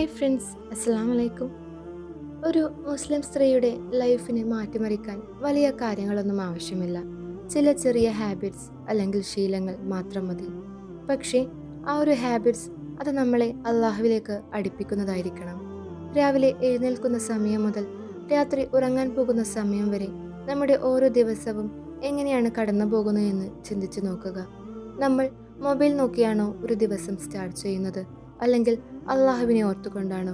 Hi friends, അസ്സലാമു അലൈക്കും. ഒരു മുസ്ലിം സ്ത്രീയുടെ ലൈഫിനെ മാറ്റിമറിക്കാൻ വലിയ കാര്യങ്ങളൊന്നും ആവശ്യമില്ല. ചില ചെറിയ ഹാബിറ്റ്സ് അല്ലെങ്കിൽ ശീലങ്ങൾ മാത്രം മതി. പക്ഷേ ആ ഒരു ഹാബിറ്റ്സ് അത് നമ്മളെ അള്ളാഹുവിലേക്ക് അടുപ്പിക്കുന്നതായിരിക്കണം. രാവിലെ എഴുന്നേൽക്കുന്ന സമയം മുതൽ രാത്രി ഉറങ്ങാൻ പോകുന്ന സമയം വരെ നമ്മുടെ ഓരോ ദിവസവും എങ്ങനെയാണ് കടന്നു പോകുന്നതെന്ന് ചിന്തിച്ചു നോക്കുക. നമ്മൾ മൊബൈൽ നോക്കിയാണോ ഒരു ദിവസം സ്റ്റാർട്ട് ചെയ്യുന്നത്, അല്ലെങ്കിൽ അള്ളാഹുവിനെ ഓർത്തുകൊണ്ടാണോ?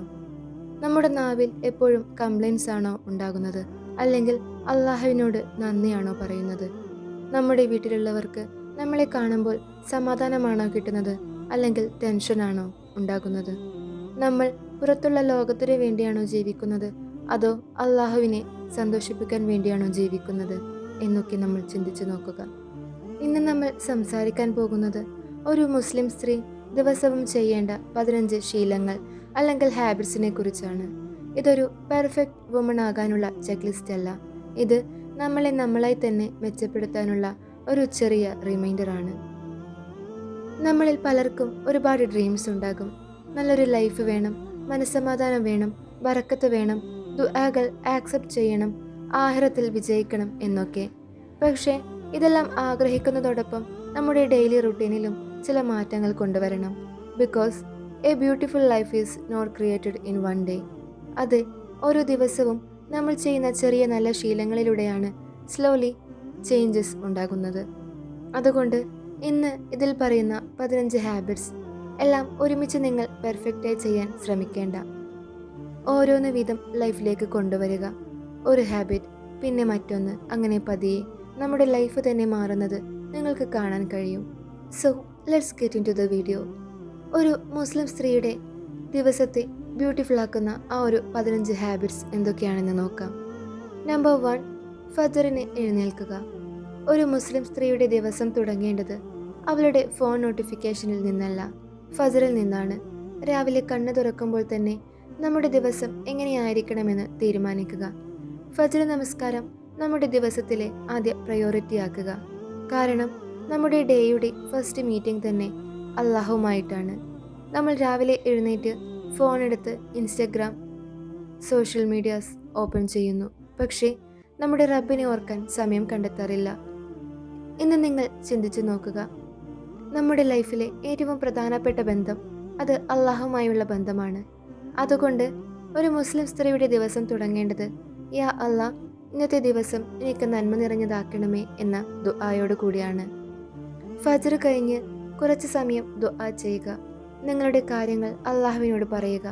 നമ്മുടെ നാവിൽ എപ്പോഴും കംപ്ലൈൻസ് ആണോ ഉണ്ടാകുന്നത്, അല്ലെങ്കിൽ അള്ളാഹുവിനോട് നന്ദിയാണോ പറയുന്നത്? നമ്മുടെ വീട്ടിലുള്ളവർക്ക് നമ്മളെ കാണുമ്പോൾ സമാധാനമാണോ കിട്ടുന്നത്, അല്ലെങ്കിൽ ടെൻഷനാണോ ഉണ്ടാകുന്നത്? നമ്മൾ പുറത്തുള്ള ലോകത്തിന് വേണ്ടിയാണോ ജീവിക്കുന്നത്, അതോ അള്ളാഹുവിനെ സന്തോഷിപ്പിക്കാൻ വേണ്ടിയാണോ ജീവിക്കുന്നത് എന്നൊക്കെ നമ്മൾ ചിന്തിച്ചു നോക്കുക. ഇന്ന് നമ്മൾ സംസാരിക്കാൻ പോകുന്നത് ഒരു മുസ്ലിം സ്ത്രീ ദിവസവും ചെയ്യേണ്ട 15 ശീലങ്ങൾ അല്ലെങ്കിൽ ഹാബിറ്റ്സിനെ കുറിച്ചാണ്. ഇതൊരു പെർഫെക്റ്റ് വുമൺ ആകാനുള്ള ചെക്ക് ലിസ്റ്റ് അല്ല. ഇത് നമ്മളായി തന്നെ മെച്ചപ്പെടുത്താനുള്ള ഒരു ചെറിയ റിമൈൻഡർ ആണ്. നമ്മളിൽ പലർക്കും ഒരുപാട് ഡ്രീംസ് ഉണ്ടാകും. നല്ലൊരു ലൈഫ് വേണം, മനസ്സമാധാനം വേണം, ബറക്കത്ത് വേണം, ദുആകൾ ആക്സെപ്റ്റ് ചെയ്യണം, ആഖിറത്തിൽ വിജയിക്കണം എന്നൊക്കെ. പക്ഷേ ഇതെല്ലാം ആഗ്രഹിക്കുന്നതോടൊപ്പം നമ്മുടെ ഡെയിലി റുട്ടീനിലും ചില മാറ്റങ്ങൾ കൊണ്ടുവരണം. Because a beautiful life is not created in one day. അത് ഓരോ ദിവസവും നമ്മൾ ചെയ്യുന്ന ചെറിയ നല്ല ശീലങ്ങളിലൂടെയാണ് സ്ലോലി ചേഞ്ചസ് ഉണ്ടാകുന്നത്. അതുകൊണ്ട് ഇന്ന് ഇതിൽ പറയുന്ന 15 ഹാബിറ്റ്സ് എല്ലാം ഒരുമിച്ച് നിങ്ങൾ പെർഫെക്റ്റായി ചെയ്യാൻ ശ്രമിക്കേണ്ട. ഓരോന്ന് വീതം ലൈഫിലേക്ക് കൊണ്ടുവരിക. ഒരു ഹാബിറ്റ്, പിന്നെ മറ്റൊന്ന്, അങ്ങനെ പതിയെ നമ്മുടെ ലൈഫ് തന്നെ മാറുന്നത് നിങ്ങൾക്ക് കാണാൻ കഴിയും. So let's get into the video. ഒരു മുസ്ലിം സ്ത്രീയുടെ ദിവസത്തെ ബ്യൂട്ടിഫുൾ ആക്കുന്ന ആ ഒരു 15 ഹാബിറ്റ്സ് എന്തൊക്കെയാണെന്ന് നോക്കാം. നമ്പർ 1, ഫജറിന് എഴുന്നേൽക്കുക. ഒരു മുസ്ലിം സ്ത്രീയുടെ ദിവസം തുടങ്ങേണ്ടത് അവളുടെ ഫോൺ നോട്ടിഫിക്കേഷനിൽ നിന്നല്ല, ഫജറിൽ നിന്നാണ്. രാവിലെ കണ്ണ് തുറക്കുമ്പോൾ തന്നെ നമ്മുടെ ദിവസം എങ്ങനെയായിരിക്കണമെന്ന് തീരുമാനിക്കുക. ഫജർ നമസ്കാരം നമ്മുടെ ദിവസത്തിലെ ആദ്യ പ്രയോറിറ്റി ആക്കുക. കാരണം നമ്മുടെ ഡേയുടെ ഫസ്റ്റ് മീറ്റിംഗ് തന്നെ അള്ളാഹുമായിട്ടാണ്. നമ്മൾ രാവിലെ എഴുന്നേറ്റ് ഫോൺ എടുത്ത് ഇൻസ്റ്റഗ്രാം, സോഷ്യൽ മീഡിയാസ് ഓപ്പൺ ചെയ്യുന്നു. പക്ഷേ നമ്മുടെ റബ്ബിനെ ഓർക്കാൻ സമയം കണ്ടെത്താറില്ല. ഇന്ന് നിങ്ങൾ ചിന്തിച്ചു നോക്കുക. നമ്മുടെ ലൈഫിലെ ഏറ്റവും പ്രധാനപ്പെട്ട ബന്ധം അത് അള്ളാഹുമായുള്ള ബന്ധമാണ്. അതുകൊണ്ട് ഒരു മുസ്ലിം സ്ത്രീയുടെ ദിവസം തുടങ്ങേണ്ടത് യാ അള്ളാഹ്, ഇന്നത്തെ ദിവസം എനിക്ക് നന്മ നിറഞ്ഞതാക്കണമേ എന്ന ദുആയോട് കൂടിയാണ്. ഫജ്ർ കഴിഞ്ഞ് കുറച്ച് സമയം ദുആ ചെയ്യുക. നിങ്ങളുടെ കാര്യങ്ങൾ അള്ളാഹുവിനോട് പറയുക.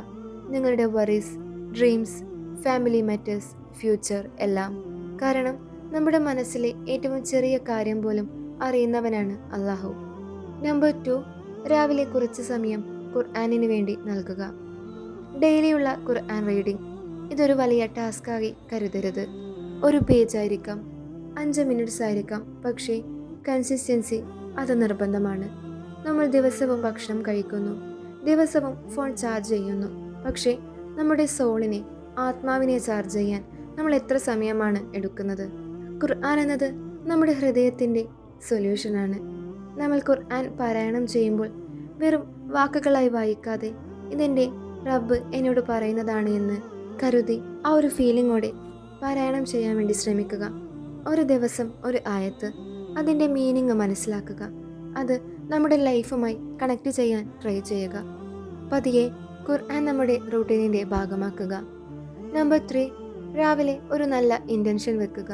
നിങ്ങളുടെ worries, dreams, family matters, future എല്ലാം. കാരണം നമ്മുടെ മനസ്സിലെ ഏറ്റവും ചെറിയ കാര്യം പോലും അറിയുന്നവനാണ് അള്ളാഹു. നമ്പർ 2, രാവിലെ കുറച്ച് സമയം ഖുർആനിന് വേണ്ടി നൽകുക. ഡെയിലിയുള്ള ഖുർആൻ റീഡിംഗ് ഇതൊരു വലിയ ടാസ്കായി കരുതരുത്. ഒരു പേജ് ആയിരിക്കാം, 5 മിനിറ്റ്സ് ആയിരിക്കാം, പക്ഷേ കൺസിസ്റ്റൻസി അത് നിർബന്ധമാണ്. നമ്മൾ ദിവസവും ഭക്ഷണം കഴിക്കുന്നു, ദിവസവും ഫോൺ ചാർജ് ചെയ്യുന്നു, പക്ഷേ നമ്മുടെ സോളിനെ, ആത്മാവിനെ ചാർജ് ചെയ്യാൻ നമ്മൾ എത്ര സമയമാണ് എടുക്കുന്നത്? ഖുർആൻ എന്നത് നമ്മുടെ ഹൃദയത്തിൻ്റെ സൊല്യൂഷനാണ്. നമ്മൾ ഖുർആൻ പാരായണം ചെയ്യുമ്പോൾ വെറും വാക്കുകളായി വായിക്കാതെ ഇതെൻ്റെ റബ്ബ് എന്നോട് പറയുന്നതാണ് എന്ന് കരുതി ആ ഒരു ഫീലിങ്ങോടെ പാരായണം ചെയ്യാൻ വേണ്ടി ശ്രമിക്കുക. ഒരു ദിവസം ഒരു ആയത്ത്, അതിൻ്റെ മീനിങ് മനസ്സിലാക്കുക. അത് നമ്മുടെ ലൈഫുമായി കണക്ട് ചെയ്യാൻ ട്രൈ ചെയ്യുക. പതിയെ ഖുർആൻ നമ്മുടെ റൂട്ടീനിൻ്റെ ഭാഗമാക്കുക. നമ്പർ 3, രാവിലെ ഒരു നല്ല ഇൻറ്റൻഷൻ വെക്കുക.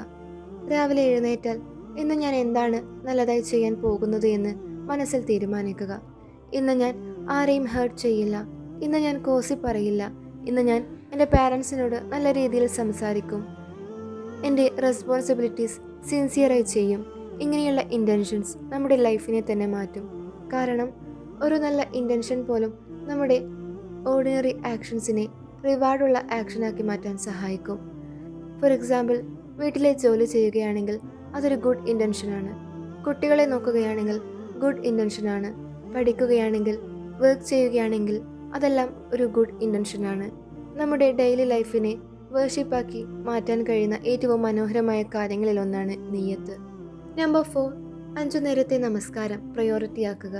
രാവിലെ എഴുന്നേറ്റാൽ ഇന്ന് ഞാൻ എന്താണ് നല്ലതായി ചെയ്യാൻ പോകുന്നത് എന്ന് മനസ്സിൽ തീരുമാനിക്കുക. ഇന്ന് ഞാൻ ആരെയും ഹേർട്ട് ചെയ്യില്ല, ഇന്ന് ഞാൻ ഗോസിപ്പ് പറയില്ല, ഇന്ന് ഞാൻ എൻ്റെ പാരൻസിനോട് നല്ല രീതിയിൽ സംസാരിക്കും, എൻ്റെ റെസ്പോൺസിബിലിറ്റീസ് സിൻസിയറായി ചെയ്യും. ഇങ്ങനെയുള്ള ഇൻറ്റൻഷൻസ് നമ്മുടെ ലൈഫിനെ തന്നെ മാറ്റും. കാരണം ഒരു നല്ല ഇൻറ്റൻഷൻ പോലും നമ്മുടെ ഓർഡിനറി ആക്ഷൻസിനെ റിവാർഡുള്ള ആക്ഷനാക്കി മാറ്റാൻ സഹായിക്കും. ഫോർ എക്സാമ്പിൾ, വീട്ടിലെ ജോലി ചെയ്യുകയാണെങ്കിൽ അതൊരു ഗുഡ് ഇൻറ്റൻഷനാണ്. കുട്ടികളെ നോക്കുകയാണെങ്കിൽ ഗുഡ് ഇൻറ്റൻഷനാണ്. പഠിക്കുകയാണെങ്കിൽ, വർക്ക് ചെയ്യുകയാണെങ്കിൽ അതെല്ലാം ഒരു ഗുഡ് ഇൻറ്റൻഷനാണ്. നമ്മുടെ ഡെയിലി ലൈഫിനെ വേർഷിപ്പാക്കി മാറ്റാൻ കഴിയുന്ന ഏറ്റവും മനോഹരമായ കാര്യങ്ങളിലൊന്നാണ് നിയ്യത്ത്. നമ്പർ 4, 5 നേരത്തെ നമസ്കാരം പ്രയോറിറ്റി ആക്കുക.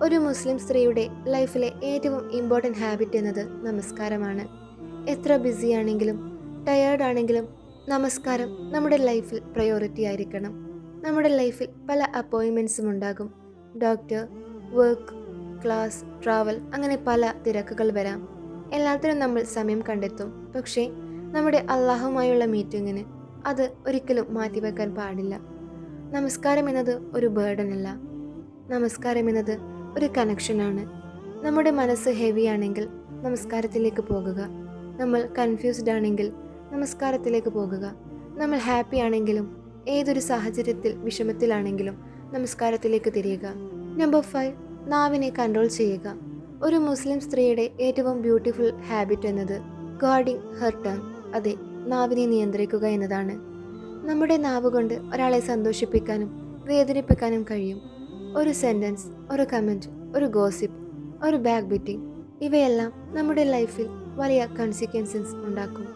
ഒരു മുസ്ലിം സ്ത്രീയുടെ ലൈഫിലെ ഏറ്റവും ഇമ്പോർട്ടൻ്റ് ഹാബിറ്റ് എന്നത് നമസ്കാരമാണ്. എത്ര ബിസി ആണെങ്കിലും ടയേർഡ് ആണെങ്കിലും നമസ്കാരം നമ്മുടെ ലൈഫിൽ പ്രയോറിറ്റി ആയിരിക്കണം. നമ്മുടെ ലൈഫിൽ പല അപ്പോയിൻമെൻറ്റ്സും ഉണ്ടാകും. ഡോക്ടർ, വർക്ക്, ക്ലാസ്, ട്രാവൽ, അങ്ങനെ പല തിരക്കുകൾ വരാം. എല്ലാത്തിനും നമ്മൾ സമയം കണ്ടെത്തും. പക്ഷേ നമ്മുടെ അള്ളാഹുമായുള്ള മീറ്റിങ്ങിന് അത് ഒരിക്കലും മാറ്റിവെക്കാൻ പാടില്ല. നമസ്കാരം എന്നത് ഒരു ബേർഡൻ അല്ല. നമസ്കാരം എന്നത് ഒരു കണക്ഷനാണ്. നമ്മുടെ മനസ്സ് ഹെവി ആണെങ്കിൽ നമസ്കാരത്തിലേക്ക് പോകുക. നമ്മൾ കൺഫ്യൂസ്ഡ് ആണെങ്കിൽ നമസ്കാരത്തിലേക്ക് പോകുക. നമ്മൾ ഹാപ്പി ആണെങ്കിലും ഏതൊരു സാഹചര്യത്തിൽ വിഷമത്തിലാണെങ്കിലും നമസ്കാരത്തിലേക്ക് തിരിയുക. നമ്പർ 5, നാവിനെ കൺട്രോൾ ചെയ്യുക. ഒരു മുസ്ലിം സ്ത്രീയുടെ ഏറ്റവും ബ്യൂട്ടിഫുൾ ഹാബിറ്റ് എന്നത് ഗാർഡിങ് ഹെർ ടങ്, അതെ, നാവിനെ നിയന്ത്രിക്കുക എന്നതാണ്. നമ്മുടെ നാവ് കൊണ്ട് ഒരാളെ സന്തോഷിപ്പിക്കാനും വേദനിപ്പിക്കാനും കഴിയും. ഒരു സെൻറ്റൻസ്, ഒരു കമൻറ്റ്, ഒരു ഗോസിപ്പ്, ഒരു ബാക്ക് ബിറ്റിംഗ്, ഇവയെല്ലാം നമ്മുടെ ലൈഫിൽ വലിയ കൺസിക്വൻസസ് ഉണ്ടാക്കും.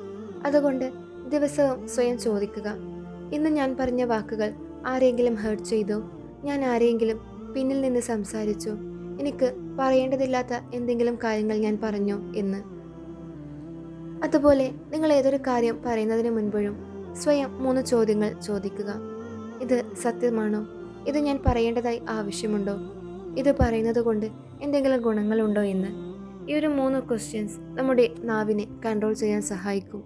അതുകൊണ്ട് ദിവസവും സ്വയം ചോദിക്കുക, ഇന്ന് ഞാൻ പറഞ്ഞ വാക്കുകൾ ആരെങ്കിലും ഹേർട്ട് ചെയ്തോ? ഞാൻ ആരെങ്കിലും പിന്നിൽ നിന്ന് സംസാരിച്ചോ? എനിക്ക് പറയേണ്ടതില്ലാത്ത എന്തെങ്കിലും കാര്യങ്ങൾ ഞാൻ പറഞ്ഞോ എന്ന്. അതുപോലെ നിങ്ങൾ ഏതൊരു കാര്യം പറയുന്നതിന് മുൻപോഴും സ്വയം 3 ചോദ്യങ്ങൾ ചോദിക്കുക. ഇത് സത്യമാണോ? ഇത് ഞാൻ പറയേണ്ടതായി ആവശ്യമുണ്ടോ? ഇത് പറയുന്നത് കൊണ്ട് എന്തെങ്കിലും ഗുണങ്ങളുണ്ടോ എന്ന്. ഈ ഒരു 3 ക്വസ്റ്റ്യൻസ് നമ്മുടെ നാവിനെ കൺട്രോൾ ചെയ്യാൻ സഹായിക്കും.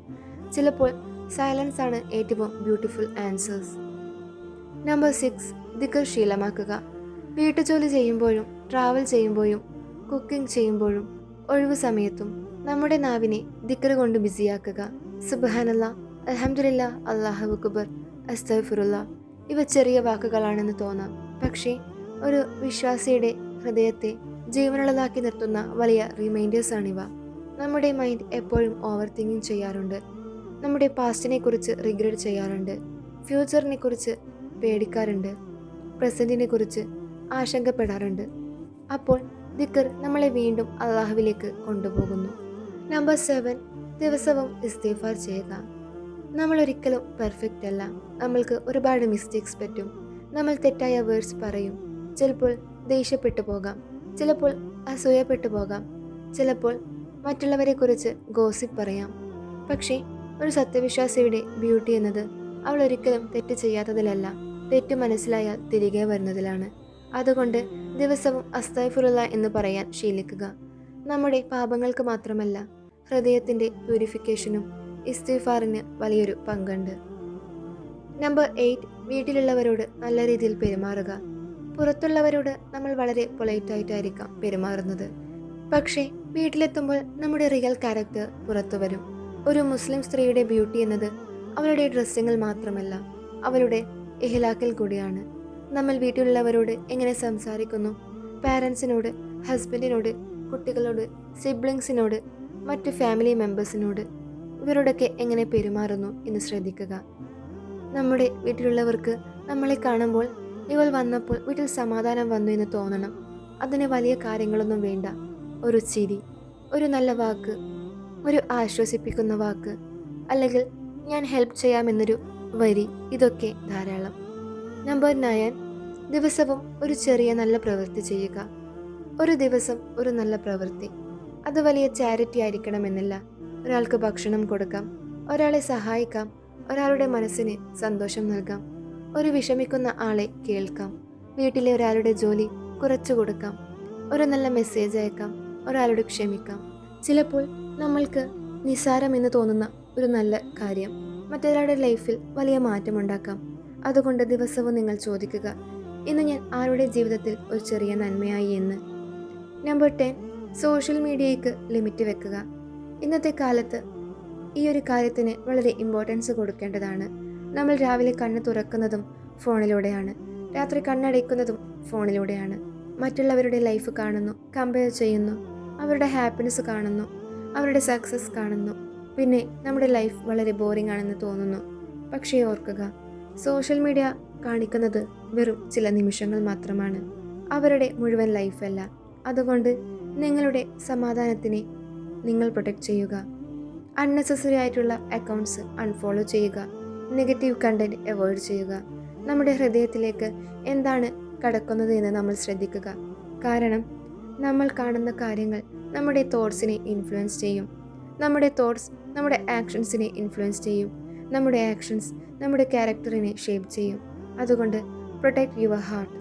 ചിലപ്പോൾ സൈലൻസ് ആണ് ഏറ്റവും ബ്യൂട്ടിഫുൾ ആൻസേഴ്സ്. നമ്പർ 6, ദിക്ർ ശീലമാക്കുക. വീട്ടുജോലി ചെയ്യുമ്പോഴും ട്രാവൽ ചെയ്യുമ്പോഴും കുക്കിംഗ് ചെയ്യുമ്പോഴും ഒഴിവു സമയത്തും നമ്മുടെ നാവിനെ ദിക്ർ കൊണ്ട് ബിസിയാക്കുക. സുബ്ഹാനല്ലാഹ്, അൽഹംദുലില്ലാഹ്, അല്ലാഹു അക്ബർ, അസ്തഗ്ഫിറുല്ലാഹ്. ഇവ ചെറിയ വാക്കുകളാണെന്ന് തോന്നാം, പക്ഷേ ഒരു വിശ്വാസിയുടെ ഹൃദയത്തെ ജീവനുള്ളതാക്കി നിർത്തുന്ന വലിയ റിമൈൻഡേഴ്സാണിവ. നമ്മുടെ മൈൻഡ് എപ്പോഴും ഓവർ തിങ്കിങ് ചെയ്യാറുണ്ട്. നമ്മുടെ പാസ്റ്റിനെ കുറിച്ച് റിഗ്രറ്റ് ചെയ്യാറുണ്ട്, ഫ്യൂച്ചറിനെ കുറിച്ച് പേടിക്കാറുണ്ട്, പ്രസൻറ്റിനെ കുറിച്ച് ആശങ്കപ്പെടാറുണ്ട്. അപ്പോൾ ദിക്ർ നമ്മളെ വീണ്ടും അള്ളാഹുവിലേക്ക് കൊണ്ടുപോകുന്നു. നമ്പർ 7, ദിവസവും ഇസ്തിഗ്ഫാർ ചെയ്യുക. നമ്മൾ ഒരിക്കലും പെർഫെക്റ്റ് അല്ല. നമ്മൾക്ക് ഒരുപാട് മിസ്റ്റേക്സ് പറ്റും. നമ്മൾ തെറ്റായ വേർഡ്സ് പറയും. ചിലപ്പോൾ ദേഷ്യപ്പെട്ടു പോകാം, ചിലപ്പോൾ അസൂയപ്പെട്ടു പോകാം, ചിലപ്പോൾ മറ്റുള്ളവരെക്കുറിച്ച് ഗോസിപ്പ് പറയാം. പക്ഷേ ഒരു സത്യവിശ്വാസിയുടെ ബ്യൂട്ടി എന്നത് അവൾ ഒരിക്കലും തെറ്റ് ചെയ്യാത്തതിലല്ല, തെറ്റ് മനസ്സിലായാൽ തിരികെ വരുന്നതിലാണ്. അതുകൊണ്ട് ദിവസവും അസ്തഗ്ഫിറുല്ലാഹ് എന്ന് പറയാൻ ശീലിക്കുക. നമ്മുടെ പാപങ്ങൾക്ക് മാത്രമല്ല, ഹൃദയത്തിൻ്റെ പ്യൂരിഫിക്കേഷനും ഇസ്തിഗ്ഫാറിന് വലിയൊരു പങ്കുണ്ട്. നമ്പർ 8, വീട്ടിലുള്ളവരോട് നല്ല രീതിയിൽ പെരുമാറുക. പുറത്തുള്ളവരോട് നമ്മൾ വളരെ പൊളൈറ്റായിട്ടായിരിക്കാം പെരുമാറുന്നത്, പക്ഷേ വീട്ടിലെത്തുമ്പോൾ നമ്മുടെ റിയൽ ക്യാരക്ടർ പുറത്തു വരും. ഒരു മുസ്ലിം സ്ത്രീയുടെ ബ്യൂട്ടി എന്നത് അവളുടെ ഡ്രസ്സിങ്ങിൽ മാത്രമല്ല, അവളുടെ ഇഹ്ലാക്കിൽ കൂടിയാണ്. നമ്മൾ വീട്ടിലുള്ളവരോട് എങ്ങനെ സംസാരിക്കുന്നു, പാരൻസിനോട്, ഹസ്ബൻഡിനോട്, കുട്ടികളോട്, സിബ്ലിങ്സിനോട്, മറ്റ് ഫാമിലി മെമ്പേഴ്സിനോട്, ഇവരോടൊക്കെ എങ്ങനെ പെരുമാറുന്നു എന്ന് ശ്രദ്ധിക്കുക. നമ്മുടെ വീട്ടിലുള്ളവർക്ക് നമ്മളെ കാണുമ്പോൾ ഇവൾ വന്നപ്പോൾ വീട്ടിൽ സമാധാനം വന്നു എന്ന് തോന്നണം. അതിന് വലിയ കാര്യങ്ങളൊന്നും വേണ്ട. ഒരു ചിരി, ഒരു നല്ല വാക്ക്, ഒരു ആശ്വസിപ്പിക്കുന്ന വാക്ക്, അല്ലെങ്കിൽ ഞാൻ ഹെൽപ്പ് ചെയ്യാമെന്നൊരു വരി, ഇതൊക്കെ ധാരാളം. നമ്പർ 9, ദിവസവും ഒരു ചെറിയ നല്ല പ്രവൃത്തി ചെയ്യുക. ഒരു ദിവസം ഒരു നല്ല പ്രവൃത്തി, അത് വലിയ ചാരിറ്റി ആയിരിക്കണമെന്നില്ല. ഒരാൾക്ക് ഭക്ഷണം കൊടുക്കാം, ഒരാളെ സഹായിക്കാം, ഒരാളുടെ മനസ്സിന് സന്തോഷം നൽകാം, ഒരു വിഷമിക്കുന്ന ആളെ കേൾക്കാം, വീട്ടിലെ ഒരാളുടെ ജോലി കുറച്ചു കൊടുക്കാം, ഒരു നല്ല മെസ്സേജ് അയക്കാം, ഒരാളോട് ക്ഷമിക്കാം. ചിലപ്പോൾ നമ്മൾക്ക് നിസ്സാരമെന്ന് തോന്നുന്ന ഒരു നല്ല കാര്യം മറ്റൊരാളുടെ ലൈഫിൽ വലിയ മാറ്റമുണ്ടാക്കാം. അതുകൊണ്ട് ദിവസവും നിങ്ങൾ ചോദിക്കുക, ഇന്ന് ഞാൻ ആരുടെ ജീവിതത്തിൽ ഒരു ചെറിയ നന്മയായി എന്ന്. നമ്പർ 10, സോഷ്യൽ മീഡിയയ്ക്ക് ലിമിറ്റ് വെക്കുക. ഇന്നത്തെ കാലത്ത് ഈ ഒരു കാര്യത്തിന് വളരെ ഇമ്പോർട്ടൻസ് കൊടുക്കേണ്ടതാണ്. നമ്മൾ രാവിലെ കണ്ണ് തുറക്കുന്നതും ഫോണിലൂടെയാണ്, രാത്രി കണ്ണടയ്ക്കുന്നതും ഫോണിലൂടെയാണ്. മറ്റുള്ളവരുടെ ലൈഫ് കാണുന്നു, കമ്പയർ ചെയ്യുന്നു, അവരുടെ ഹാപ്പിനെസ് കാണുന്നു, അവരുടെ സക്സസ് കാണുന്നു. പിന്നെ നമ്മുടെ ലൈഫ് വളരെ ബോറിംഗ് ആണെന്ന് തോന്നുന്നു. പക്ഷേ ഓർക്കുക, സോഷ്യൽ മീഡിയ കാണിക്കുന്നത് വെറും ചില നിമിഷങ്ങൾ മാത്രമാണ്, അവരുടെ മുഴുവൻ ലൈഫല്ല. അതുകൊണ്ട് നിങ്ങളുടെ സമാധാനത്തിനെ നിങ്ങൾ പ്രൊട്ടക്റ്റ് ചെയ്യുക. അൺനെസസറി ആയിട്ടുള്ള അക്കൗണ്ട്സ് അൺഫോളോ ചെയ്യുക. നെഗറ്റീവ് കണ്ടന്റ് അവോയ്ഡ് ചെയ്യുക. നമ്മുടെ ഹൃദയത്തിലേക്ക് എന്താണ് കടക്കുന്നത് എന്ന് നമ്മൾ ശ്രദ്ധിക്കുക. കാരണം നമ്മൾ കാണുന്ന കാര്യങ്ങൾ നമ്മുടെ തോട്ട്സിനെ ഇൻഫ്ലുവൻസ് ചെയ്യും. നമ്മുടെ തോട്ട്സ് നമ്മുടെ ആക്ഷൻസിനെ ഇൻഫ്ലുവൻസ് ചെയ്യും. നമ്മുടെ ആക്ഷൻസ് നമ്മുടെ ക്യാരക്ടറിനെ ഷേപ്പ് ചെയ്യും. അതുകൊണ്ട് പ്രൊട്ടക്റ്റ് യുവർ ഹാർട്ട്.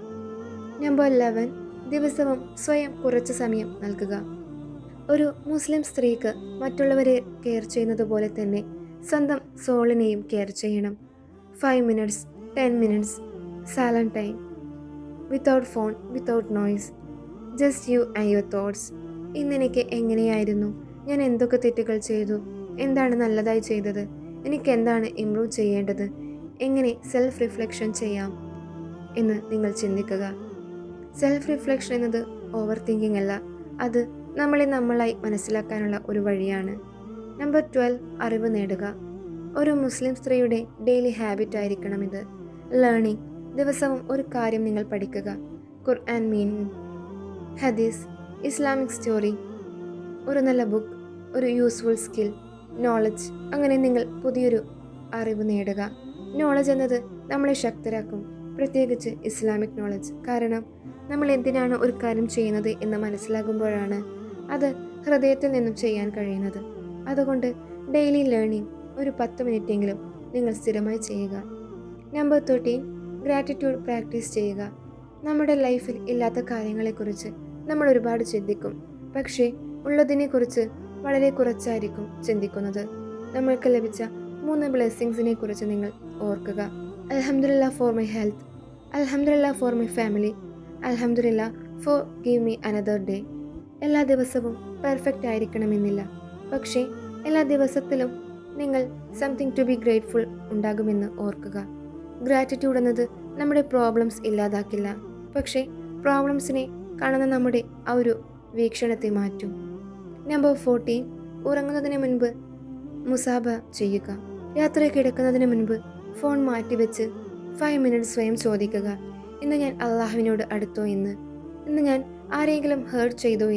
നമ്പർ 11, ദിവസവും സ്വയം കുറച്ച് സമയം നൽകുക. ഒരു മുസ്ലിം സ്ത്രീക്ക് മറ്റുള്ളവരെ കെയർ ചെയ്യുന്നത് പോലെ തന്നെ സ്വന്തം സോളിനെയും കെയർ ചെയ്യണം. 5 minutes, 10 minutes, silent time, without phone, without noise, just you and your thoughts. ഇന്നെനിക്ക് എങ്ങനെയായിരുന്നു? ഞാൻ എന്തൊക്കെ തെറ്റുകൾ ചെയ്തു? എന്താണ് നല്ലതായി ചെയ്തത്? എനിക്ക് എന്താണ് ഇംപ്രൂവ് ചെയ്യേണ്ടത്? എങ്ങനെ സെൽഫ് റിഫ്ലക്ഷൻ ചെയ്യാം എന്ന് നിങ്ങൾ ചിന്തിക്കുക. സെൽഫ് റിഫ്ലക്ഷൻ എന്നത് ഓവർ തിങ്കിങ് അല്ല, അത് നമ്മളായി മനസ്സിലാക്കാനുള്ള ഒരു വഴിയാണ്. നമ്പർ 12, അറിവ് നേടുക. ഒരു മുസ്ലിം സ്ത്രീയുടെ ഡെയിലി ഹാബിറ്റ് ആയിരിക്കണം ഇത്. ലേണിംഗ്. ദിവസവും ഒരു കാര്യം നിങ്ങൾ പഠിക്കുക. ഖുർആൻ മീനിങ്, ഹദീസ്, ഇസ്ലാമിക് സ്റ്റോറി, ഒരു നല്ല ബുക്ക്, ഒരു യൂസ്ഫുൾ സ്കിൽ, നോളജ്. അങ്ങനെ നിങ്ങൾ പുതിയൊരു അറിവ് നേടുക. നോളജ് എന്നത് നമ്മളെ ശക്തരാക്കും, പ്രത്യേകിച്ച് ഇസ്ലാമിക് നോളജ്. കാരണം നമ്മൾ എന്തിനാണ് ഒരു കാര്യം ചെയ്യുന്നത് എന്ന് മനസ്സിലാകുമ്പോഴാണ് അത് ഹൃദയത്തിൽ നിന്നും ചെയ്യാൻ കഴിയുന്നത്. അതുകൊണ്ട് ഡെയിലി ലേണിംഗ് ഒരു 10 മിനിറ്റെങ്കിലും നിങ്ങൾ സ്ഥിരമായി ചെയ്യുക. നമ്പർ 13, ഗ്രാറ്റിറ്റ്യൂഡ് പ്രാക്ടീസ് ചെയ്യുക. നമ്മുടെ ലൈഫിൽ ഇല്ലാത്ത കാര്യങ്ങളെക്കുറിച്ച് നമ്മൾ ഒരുപാട് ചിന്തിക്കും, പക്ഷേ ഉള്ളതിനെക്കുറിച്ച് വളരെ കുറച്ചായിരിക്കും ചിന്തിക്കുന്നത്. നമ്മൾക്ക് ലഭിച്ച 3 ബ്ലെസ്സിങ്സിനെ കുറിച്ച് നിങ്ങൾ ഓർക്കുക. അൽഹംദുലില്ലാ ഫോർ മൈ ഹെൽത്ത്, അൽഹംദുലില്ലാ ഫോർ മൈ ഫാമിലി, അൽഹംദുലില്ലാ four give me another day. എല്ലാ ദിവസവും പെർഫെക്റ്റ് ആയിരിക്കണമെന്നില്ല, പക്ഷേ എല്ലാ ദിവസത്തിലും നിങ്ങൾ സംതിങ് ടു ബി ഗ്രേറ്റ്ഫുൾ ഉണ്ടാകുമെന്ന് ഓർക്കുക. ഗ്രാറ്റിറ്റ്യൂഡ് എന്നത് നമ്മുടെ പ്രോബ്ലംസ് ഇല്ലാതാക്കില്ല, പക്ഷേ പ്രോബ്ലംസിനെ കാണുന്ന നമ്മുടെ ആ ഒരു വീക്ഷണത്തെ മാറ്റും. നമ്പർ 14, ഉറങ്ങുന്നതിന് മുൻപ് മുസാബ ചെയ്യുക. രാത്രി കിടക്കുന്നതിന് മുൻപ് ഫോൺ മാറ്റിവെച്ച് 5 minutes സ്വയം ചോദിക്കുക. ഇന്ന് ഞാൻ അള്ളാഹുവിനോട് അടുത്തോ? ഇന്ന് ഞാൻ ആരെങ്കിലും ഹേർട്ട് ചെയ്തോ?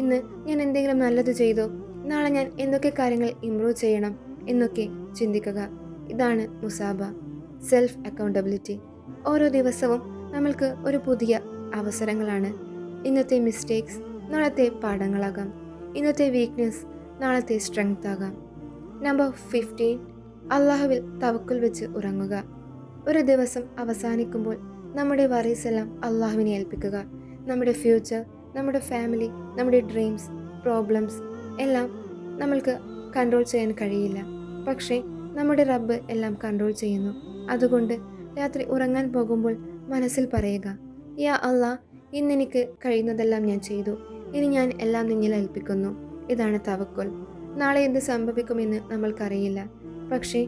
ഇന്ന് ഞാൻ എന്തെങ്കിലും നല്ലത് ചെയ്തോ? നാളെ ഞാൻ എന്തൊക്കെ കാര്യങ്ങൾ ഇംപ്രൂവ് ചെയ്യണം എന്നൊക്കെ ചിന്തിക്കുക. ഇതാണ് മുസാബ, സെൽഫ് അക്കൗണ്ടബിലിറ്റി. ഓരോ ദിവസവും നമ്മൾക്ക് ഒരു പുതിയ അവസരങ്ങളാണ്. ഇന്നത്തെ മിസ്റ്റേക്സ് നാളത്തെ പാഠങ്ങളാകാം, ഇന്നത്തെ വീക്ക്നെസ് നാളത്തെ സ്ട്രെങ്ത് ആകാം. നമ്പർ 15, അള്ളാഹുവിൽ തവക്കുൽ വെച്ച് ഉറങ്ങുക. ഒരു ദിവസം അവസാനിക്കുമ്പോൾ നമ്മുടെ വറീസ് എല്ലാം അള്ളാഹുവിനെ ഏൽപ്പിക്കുക. നമ്മുടെ ഫ്യൂച്ചർ, നമ്മുടെ ഫാമിലി, നമ്മുടെ ഡ്രീംസ്, പ്രോബ്ലംസ് എല്ലാം നമ്മൾക്ക് കൺട്രോൾ ചെയ്യാൻ കഴിയില്ല, പക്ഷേ നമ്മുടെ റബ്ബ് എല്ലാം കൺട്രോൾ ചെയ്യുന്നു. അതുകൊണ്ട് രാത്രി ഉറങ്ങാൻ പോകുമ്പോൾ മനസ്സിൽ പറയുക, യാ അള്ളാഹ്, ഇന്നെനിക്ക് കഴിയുന്നതെല്ലാം ഞാൻ ചെയ്തു, ഇനി ഞാൻ എല്ലാം നിന്നിൽ ഏൽപ്പിക്കുന്നു. ഇതാണ് തവക്കുൽ. നാളെ എന്ത് സംഭവിക്കുമെന്ന് നമ്മൾക്കറിയില്ല, പക്ഷേ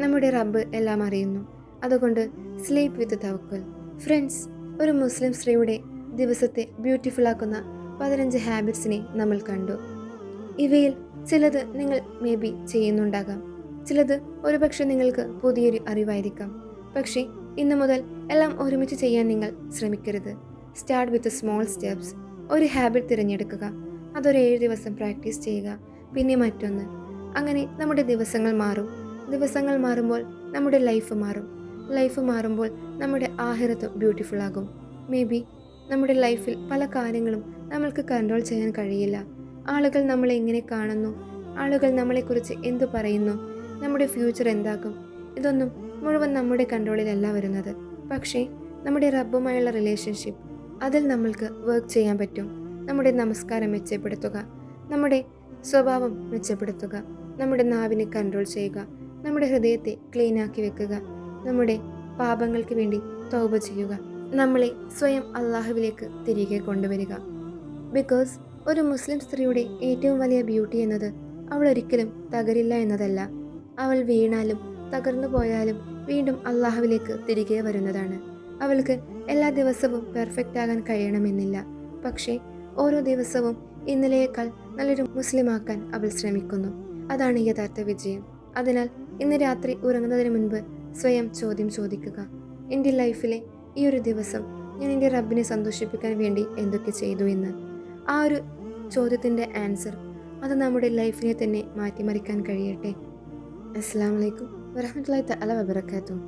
നമ്മുടെ റബ്ബ് എല്ലാം അറിയുന്നു. അതുകൊണ്ട് സ്ലീപ്പ് വിത്ത് തവക്കുൽ. ഫ്രണ്ട്സ്, ഒരു മുസ്ലിം സ്ത്രീയുടെ ദിവസത്തെ ബ്യൂട്ടിഫുൾ ആക്കുന്ന 15 ഹാബിറ്റ്സിനെ നമ്മൾ കണ്ടു. ഇവയിൽ ചിലത് നിങ്ങൾ മേ ബി ചെയ്യുന്നുണ്ടാകാം, ചിലത് ഒരുപക്ഷെ നിങ്ങൾക്ക് പുതിയൊരു അറിവായിരിക്കാം. പക്ഷേ ഇന്നു മുതൽ എല്ലാം ഒരുമിച്ച് ചെയ്യാൻ നിങ്ങൾ ശ്രമിക്കരുത്. Start with small steps. ഒരു ഹാബിറ്റ് തിരഞ്ഞെടുക്കുക, അതൊരു 7 ദിവസം പ്രാക്ടീസ് ചെയ്യുക, പിന്നെ മറ്റൊന്ന്. അങ്ങനെ നമ്മുടെ ദിവസങ്ങൾ മാറും. ദിവസങ്ങൾ മാറുമ്പോൾ നമ്മുടെ ലൈഫ് മാറും. ലൈഫ് മാറുമ്പോൾ നമ്മുടെ ആഹിറത്ത് ബ്യൂട്ടിഫുൾ ആകും. മേ ബി നമ്മുടെ ലൈഫിൽ പല കാര്യങ്ങളും നമ്മൾക്ക് കൺട്രോൾ ചെയ്യാൻ കഴിയില്ല. ആളുകൾ നമ്മളെ എങ്ങനെ കാണുന്നു, ആളുകൾ നമ്മളെക്കുറിച്ച് എന്തു പറയുന്നു, നമ്മുടെ ഫ്യൂച്ചർ എന്താകും, ഇതൊന്നും മുഴുവൻ നമ്മുടെ കൺട്രോളിലല്ല വരുന്നത്. പക്ഷേ നമ്മുടെ റബ്ബുമായുള്ള റിലേഷൻഷിപ്പ്, അതിൽ നമ്മൾക്ക് വർക്ക് ചെയ്യാൻ പറ്റും. നമ്മുടെ നമസ്കാരം മെച്ചപ്പെടുത്തുക, നമ്മുടെ സ്വഭാവം മെച്ചപ്പെടുത്തുക, നമ്മുടെ നാവിനെ കൺട്രോൾ ചെയ്യുക, നമ്മുടെ ഹൃദയത്തെ ക്ലീനാക്കി വെക്കുക, നമ്മുടെ പാപങ്ങൾക്ക് വേണ്ടി തൗബ ചെയ്യുക, നമ്മളെ സ്വയം അള്ളാഹുവിലേക്ക് തിരികെ കൊണ്ടുവരിക. ബിക്കോസ് ഒരു മുസ്ലിം സ്ത്രീയുടെ ഏറ്റവും വലിയ ബ്യൂട്ടി എന്നത് അവൾ ഒരിക്കലും തകരില്ല എന്നതല്ല, അവൾ വീണാലും തകർന്നു പോയാലും വീണ്ടും അള്ളാഹുവിലേക്ക് തിരികെ വരുന്നതാണ്. അവൾക്ക് എല്ലാ ദിവസവും പെർഫെക്റ്റ് ആകാൻ കഴിയണമെന്നില്ല, പക്ഷേ ഓരോ ദിവസവും ഇന്നലെയേക്കാൾ നല്ലൊരു മുസ്ലിമാക്കാൻ അവൾ ശ്രമിക്കുന്നു. അതാണ് യഥാർത്ഥ വിജയം. അതിനാൽ ഇന്ന് രാത്രി ഉറങ്ങുന്നതിന് മുൻപ് സ്വയം ചോദ്യം ചോദിക്കുക, എൻ്റെ ലൈഫിലെ ഈ ഒരു ദിവസം ഞാൻ എൻ്റെ റബ്ബിനെ സന്തോഷിപ്പിക്കാൻ വേണ്ടി എന്തൊക്കെ ചെയ്തു എന്ന്. ആ ഒരു ചോദ്യത്തിൻ്റെ ആൻസർ അത് നമ്മുടെ ലൈഫിനെ തന്നെ മാറ്റിമറിക്കാൻ കഴിയട്ടെ. അസ്സലാമു അലൈക്കും വറഹ്മത്തുള്ളാഹി തആല വബറകാതുഹു.